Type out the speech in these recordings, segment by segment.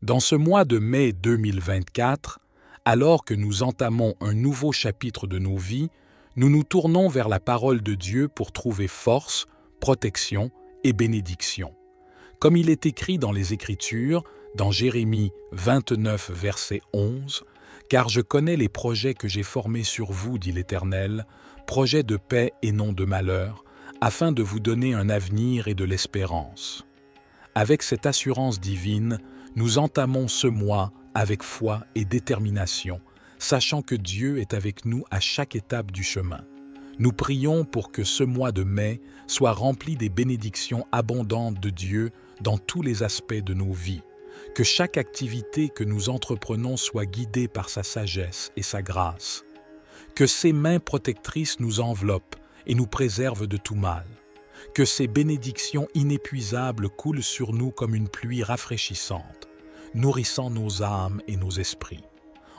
Dans ce mois de mai 2024, alors que nous entamons un nouveau chapitre de nos vies, nous nous tournons vers la parole de Dieu pour trouver force, protection et bénédiction. Comme il est écrit dans les Écritures, dans Jérémie 29, verset 11, « Car je connais les projets que j'ai formés sur vous, dit l'Éternel, projets de paix et non de malheur, afin de vous donner un avenir et de l'espérance. » Avec cette assurance divine, nous entamons ce mois avec foi et détermination, sachant que Dieu est avec nous à chaque étape du chemin. Nous prions pour que ce mois de mai soit rempli des bénédictions abondantes de Dieu dans tous les aspects de nos vies, que chaque activité que nous entreprenons soit guidée par sa sagesse et sa grâce, que ses mains protectrices nous enveloppent et nous préservent de tout mal, que ces bénédictions inépuisables coulent sur nous comme une pluie rafraîchissante, nourrissant nos âmes et nos esprits.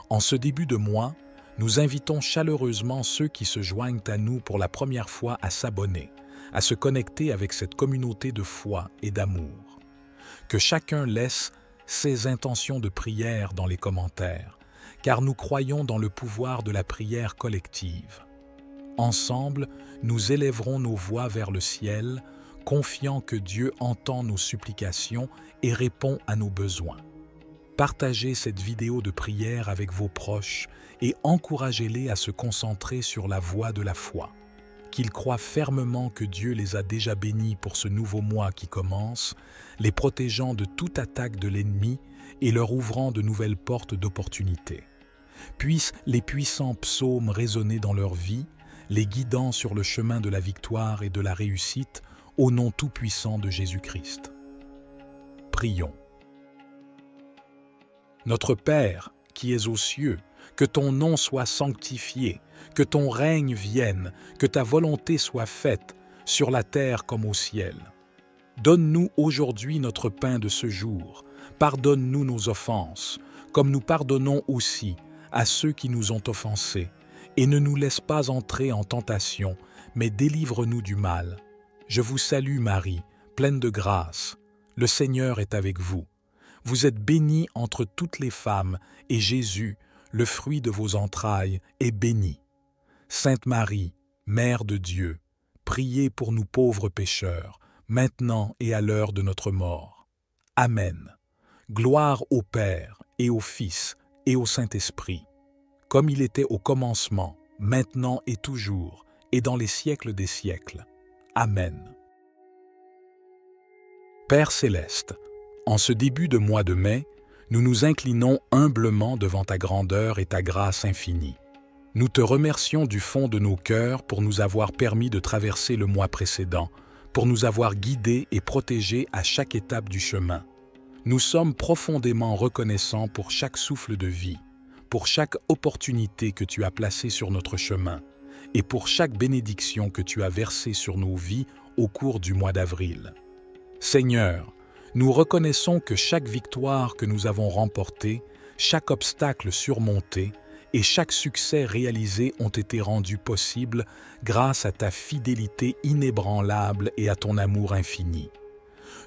En ce début de mois, nous invitons chaleureusement ceux qui se joignent à nous pour la première fois à s'abonner, à se connecter avec cette communauté de foi et d'amour. Que chacun laisse ses intentions de prière dans les commentaires, car nous croyons dans le pouvoir de la prière collective. Ensemble, nous élèverons nos voix vers le ciel, confiant que Dieu entend nos supplications et répond à nos besoins. Partagez cette vidéo de prière avec vos proches et encouragez-les à se concentrer sur la voie de la foi. Qu'ils croient fermement que Dieu les a déjà bénis pour ce nouveau mois qui commence, les protégeant de toute attaque de l'ennemi et leur ouvrant de nouvelles portes d'opportunités. Puissent les puissants psaumes résonner dans leur vie, les guidant sur le chemin de la victoire et de la réussite, au nom tout-puissant de Jésus-Christ. Prions. Notre Père, qui es aux cieux, que ton nom soit sanctifié, que ton règne vienne, que ta volonté soit faite, sur la terre comme au ciel. Donne-nous aujourd'hui notre pain de ce jour. Pardonne-nous nos offenses, comme nous pardonnons aussi à ceux qui nous ont offensés. Et ne nous laisse pas entrer en tentation, mais délivre-nous du mal. Je vous salue Marie, pleine de grâce. Le Seigneur est avec vous. Vous êtes bénie entre toutes les femmes, et Jésus, le fruit de vos entrailles, est béni. Sainte Marie, Mère de Dieu, priez pour nous pauvres pécheurs, maintenant et à l'heure de notre mort. Amen. Gloire au Père, et au Fils, et au Saint-Esprit, comme il était au commencement, maintenant et toujours, et dans les siècles des siècles. Amen. Père céleste, en ce début de mois de mai, nous nous inclinons humblement devant ta grandeur et ta grâce infinie. Nous te remercions du fond de nos cœurs pour nous avoir permis de traverser le mois précédent, pour nous avoir guidés et protégés à chaque étape du chemin. Nous sommes profondément reconnaissants pour chaque souffle de vie, pour chaque opportunité que tu as placée sur notre chemin et pour chaque bénédiction que tu as versée sur nos vies au cours du mois d'avril. Seigneur, nous reconnaissons que chaque victoire que nous avons remportée, chaque obstacle surmonté et chaque succès réalisé ont été rendus possibles grâce à ta fidélité inébranlable et à ton amour infini.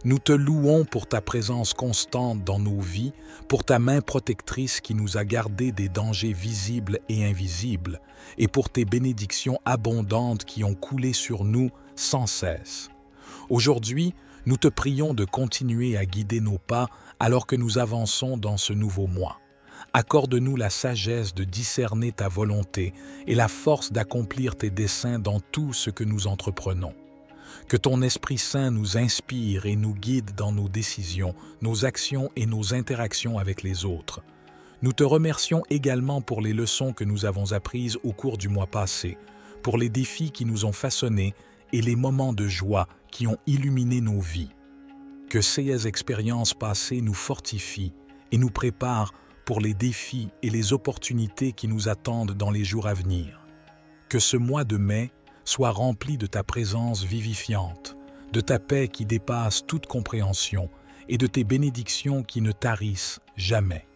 Nous te louons pour ta présence constante dans nos vies, pour ta main protectrice qui nous a gardés des dangers visibles et invisibles, et pour tes bénédictions abondantes qui ont coulé sur nous sans cesse. Aujourd'hui, nous te prions de continuer à guider nos pas alors que nous avançons dans ce nouveau mois. Accorde-nous la sagesse de discerner ta volonté et la force d'accomplir tes desseins dans tout ce que nous entreprenons. Que ton Esprit Saint nous inspire et nous guide dans nos décisions, nos actions et nos interactions avec les autres. Nous te remercions également pour les leçons que nous avons apprises au cours du mois passé, pour les défis qui nous ont façonnés et les moments de joie qui ont illuminé nos vies. Que ces expériences passées nous fortifient et nous préparent pour les défis et les opportunités qui nous attendent dans les jours à venir. Que ce mois de mai soit rempli de ta présence vivifiante, de ta paix qui dépasse toute compréhension et de tes bénédictions qui ne tarissent jamais.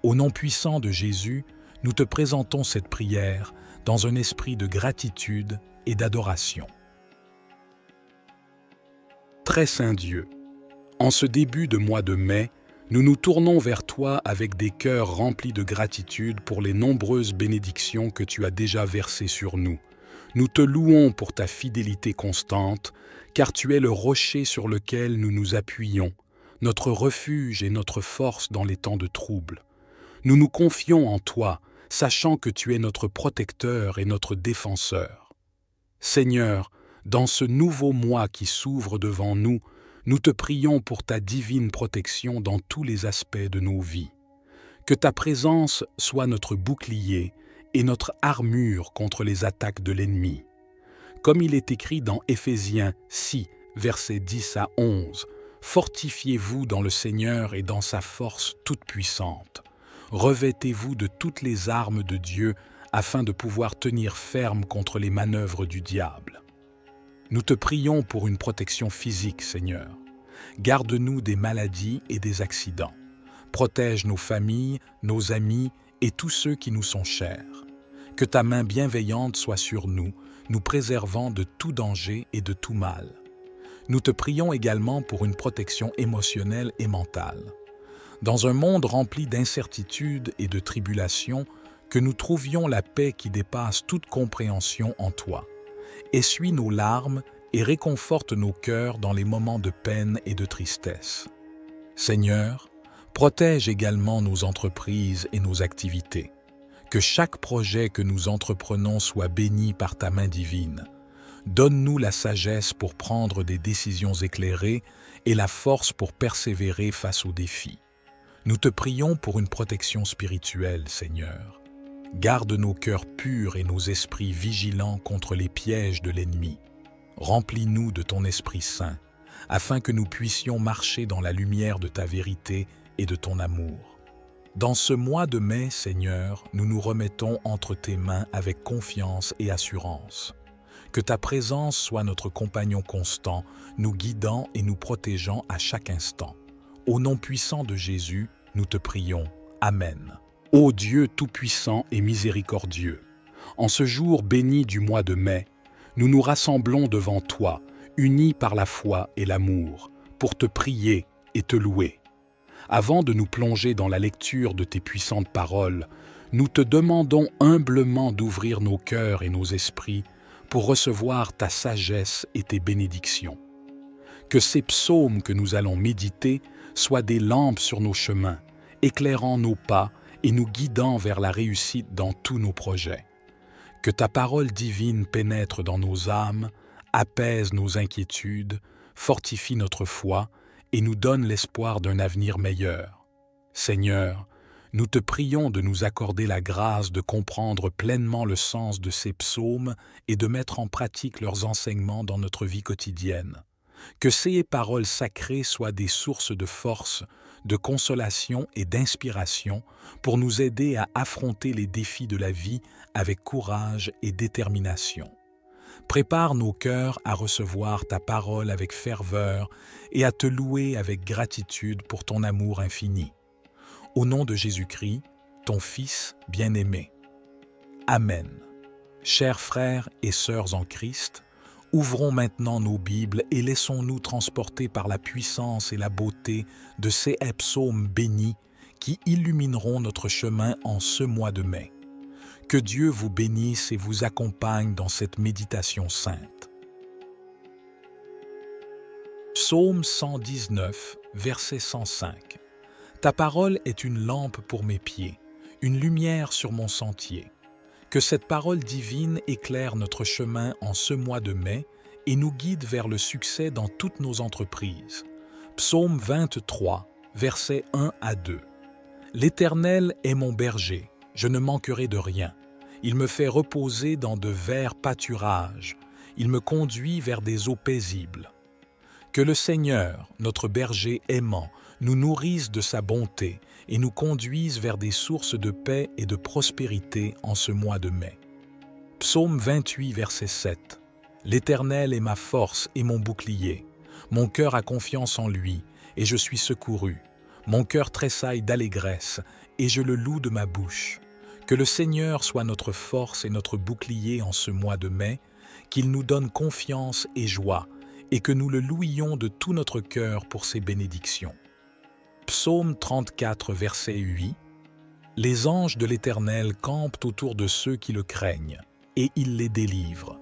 Au nom puissant de Jésus, nous te présentons cette prière dans un esprit de gratitude et d'adoration. Très saint Dieu, en ce début de mois de mai, Nous nous tournons vers toi avec des cœurs remplis de gratitude pour les nombreuses bénédictions que tu as déjà versées sur nous. Nous te louons pour ta fidélité constante, car tu es le rocher sur lequel nous nous appuyons, notre refuge et notre force dans les temps de trouble. Nous nous confions en toi, sachant que tu es notre protecteur et notre défenseur. Seigneur, dans ce nouveau mois qui s'ouvre devant nous, nous te prions pour ta divine protection dans tous les aspects de nos vies. Que ta présence soit notre bouclier et notre armure contre les attaques de l'ennemi. Comme il est écrit dans Éphésiens 6, versets 10 à 11, « Fortifiez-vous dans le Seigneur et dans sa force toute puissante. Revêtez-vous de toutes les armes de Dieu afin de pouvoir tenir ferme contre les manœuvres du diable. » Nous te prions pour une protection physique, Seigneur. Garde-nous des maladies et des accidents. Protège nos familles, nos amis et tous ceux qui nous sont chers. Que ta main bienveillante soit sur nous, nous préservant de tout danger et de tout mal. Nous te prions également pour une protection émotionnelle et mentale. Dans un monde rempli d'incertitudes et de tribulations, que nous trouvions la paix qui dépasse toute compréhension en toi. Essuie nos larmes et réconforte nos cœurs dans les moments de peine et de tristesse. Seigneur, protège également nos entreprises et nos activités. Que chaque projet que nous entreprenons soit béni par ta main divine. Donne-nous la sagesse pour prendre des décisions éclairées et la force pour persévérer face aux défis. Nous te prions pour une protection spirituelle, Seigneur. Garde nos cœurs purs et nos esprits vigilants contre les pièges de l'ennemi. Remplis-nous de ton Esprit Saint, afin que nous puissions marcher dans la lumière de ta vérité et de ton amour. Dans ce mois de mai, Seigneur, nous nous remettons entre tes mains avec confiance et assurance. Que ta présence soit notre compagnon constant, nous guidant et nous protégeant à chaque instant. Au nom puissant de Jésus, nous te prions. Amen. Ô Dieu tout-puissant et miséricordieux, en ce jour béni du mois de mai, nous nous rassemblons devant toi, unis par la foi et l'amour, pour te prier et te louer. Avant de nous plonger dans la lecture de tes puissantes paroles, nous te demandons humblement d'ouvrir nos cœurs et nos esprits pour recevoir ta sagesse et tes bénédictions. Que ces psaumes que nous allons méditer soient des lampes sur nos chemins, éclairant nos pas et nous guidant vers la réussite dans tous nos projets. Que ta parole divine pénètre dans nos âmes, apaise nos inquiétudes, fortifie notre foi et nous donne l'espoir d'un avenir meilleur. Seigneur, nous te prions de nous accorder la grâce de comprendre pleinement le sens de ces psaumes et de mettre en pratique leurs enseignements dans notre vie quotidienne. Que ces paroles sacrées soient des sources de force, de consolation et d'inspiration pour nous aider à affronter les défis de la vie avec courage et détermination. Prépare nos cœurs à recevoir ta parole avec ferveur et à te louer avec gratitude pour ton amour infini. Au nom de Jésus-Christ, ton Fils bien-aimé. Amen. Chers frères et sœurs en Christ, ouvrons maintenant nos Bibles et laissons-nous transporter par la puissance et la beauté de ces psaumes bénis qui illumineront notre chemin en ce mois de mai. Que Dieu vous bénisse et vous accompagne dans cette méditation sainte. Psaume 119, verset 105. Ta parole est une lampe pour mes pieds, une lumière sur mon sentier. Que cette parole divine éclaire notre chemin en ce mois de mai et nous guide vers le succès dans toutes nos entreprises. Psaume 23, versets 1 à 2. L'Éternel est mon berger, je ne manquerai de rien. Il me fait reposer dans de verts pâturages. Il me conduit vers des eaux paisibles. Que le Seigneur, notre berger aimant, nous nourrisse de sa bonté et nous conduise vers des sources de paix et de prospérité en ce mois de mai. Psaume 28, verset 7. L'Éternel est ma force et mon bouclier. Mon cœur a confiance en lui, et je suis secouru. Mon cœur tressaille d'allégresse, et je le loue de ma bouche. Que le Seigneur soit notre force et notre bouclier en ce mois de mai, qu'il nous donne confiance et joie, et que nous le louions de tout notre cœur pour ses bénédictions. Psaume 34, verset 8. Les anges de l'Éternel campent autour de ceux qui le craignent, et il les délivre.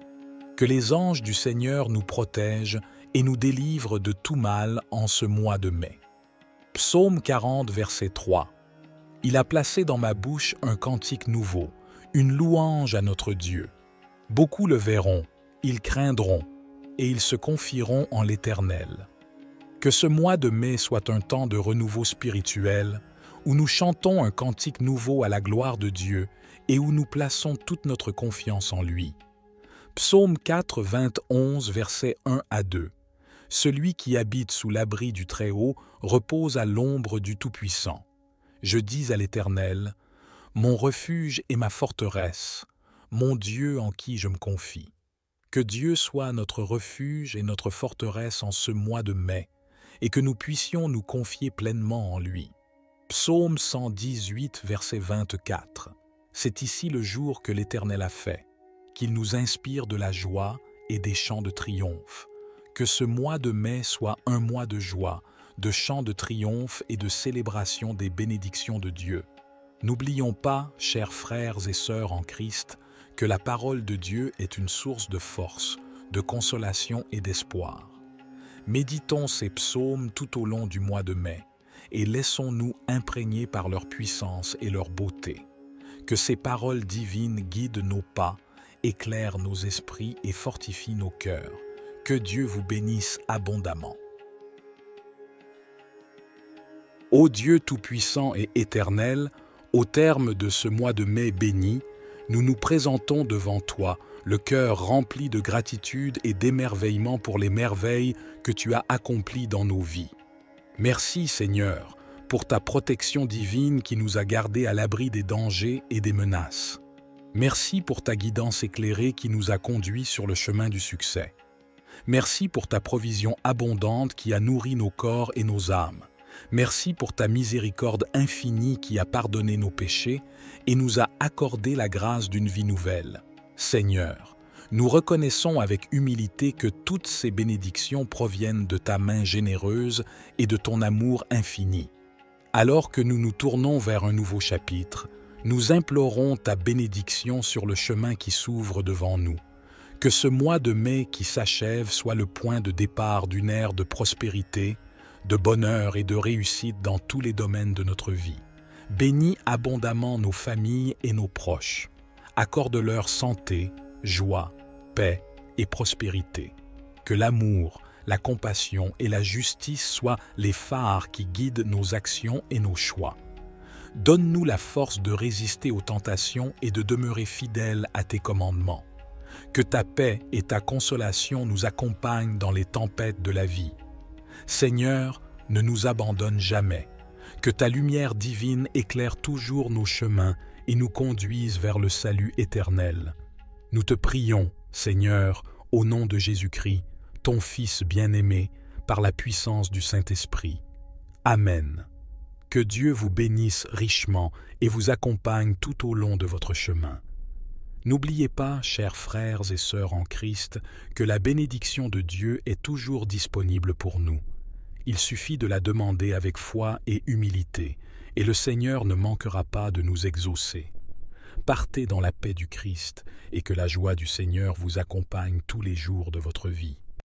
Que les anges du Seigneur nous protègent et nous délivrent de tout mal en ce mois de mai. Psaume 40, verset 3. Il a placé dans ma bouche un cantique nouveau, une louange à notre Dieu. Beaucoup le verront, ils craindront, et ils se confieront en l'Éternel. Que ce mois de mai soit un temps de renouveau spirituel, où nous chantons un cantique nouveau à la gloire de Dieu et où nous plaçons toute notre confiance en lui. Psaume 4, 21, versets 1 à 2. Celui qui habite sous l'abri du Très-Haut repose à l'ombre du Tout-Puissant. Je dis à l'Éternel, mon refuge et ma forteresse, mon Dieu en qui je me confie. Que Dieu soit notre refuge et notre forteresse en ce mois de mai, et que nous puissions nous confier pleinement en lui. Psaume 118, verset 24. C'est ici le jour que l'Éternel a fait, qu'il nous inspire de la joie et des chants de triomphe. Que ce mois de mai soit un mois de joie, de chants de triomphe et de célébration des bénédictions de Dieu. N'oublions pas, chers frères et sœurs en Christ, que la parole de Dieu est une source de force, de consolation et d'espoir. Méditons ces psaumes tout au long du mois de mai et laissons-nous imprégner par leur puissance et leur beauté. Que ces paroles divines guident nos pas, éclairent nos esprits et fortifient nos cœurs. Que Dieu vous bénisse abondamment. Ô Dieu tout-puissant et éternel, au terme de ce mois de mai béni, nous nous présentons devant toi, le cœur rempli de gratitude et d'émerveillement pour les merveilles que tu as accomplies dans nos vies. Merci Seigneur, pour ta protection divine qui nous a gardés à l'abri des dangers et des menaces. Merci pour ta guidance éclairée qui nous a conduits sur le chemin du succès. Merci pour ta provision abondante qui a nourri nos corps et nos âmes. Merci pour ta miséricorde infinie qui a pardonné nos péchés et nous a accordé la grâce d'une vie nouvelle. Seigneur, nous reconnaissons avec humilité que toutes ces bénédictions proviennent de ta main généreuse et de ton amour infini. Alors que nous nous tournons vers un nouveau chapitre, nous implorons ta bénédiction sur le chemin qui s'ouvre devant nous. Que ce mois de mai qui s'achève soit le point de départ d'une ère de prospérité, de bonheur et de réussite dans tous les domaines de notre vie. Bénis abondamment nos familles et nos proches. Accorde-leur santé, joie, paix et prospérité. Que l'amour, la compassion et la justice soient les phares qui guident nos actions et nos choix. Donne-nous la force de résister aux tentations et de demeurer fidèles à tes commandements. Que ta paix et ta consolation nous accompagnent dans les tempêtes de la vie. Seigneur, ne nous abandonne jamais. Que ta lumière divine éclaire toujours nos chemins et nous conduise vers le salut éternel. Nous te prions, Seigneur, au nom de Jésus-Christ, ton Fils bien-aimé, par la puissance du Saint-Esprit. Amen. Que Dieu vous bénisse richement et vous accompagne tout au long de votre chemin. N'oubliez pas, chers frères et sœurs en Christ, que la bénédiction de Dieu est toujours disponible pour nous. Il suffit de la demander avec foi et humilité, et le Seigneur ne manquera pas de nous exaucer. Partez dans la paix du Christ, et que la joie du Seigneur vous accompagne tous les jours de votre vie.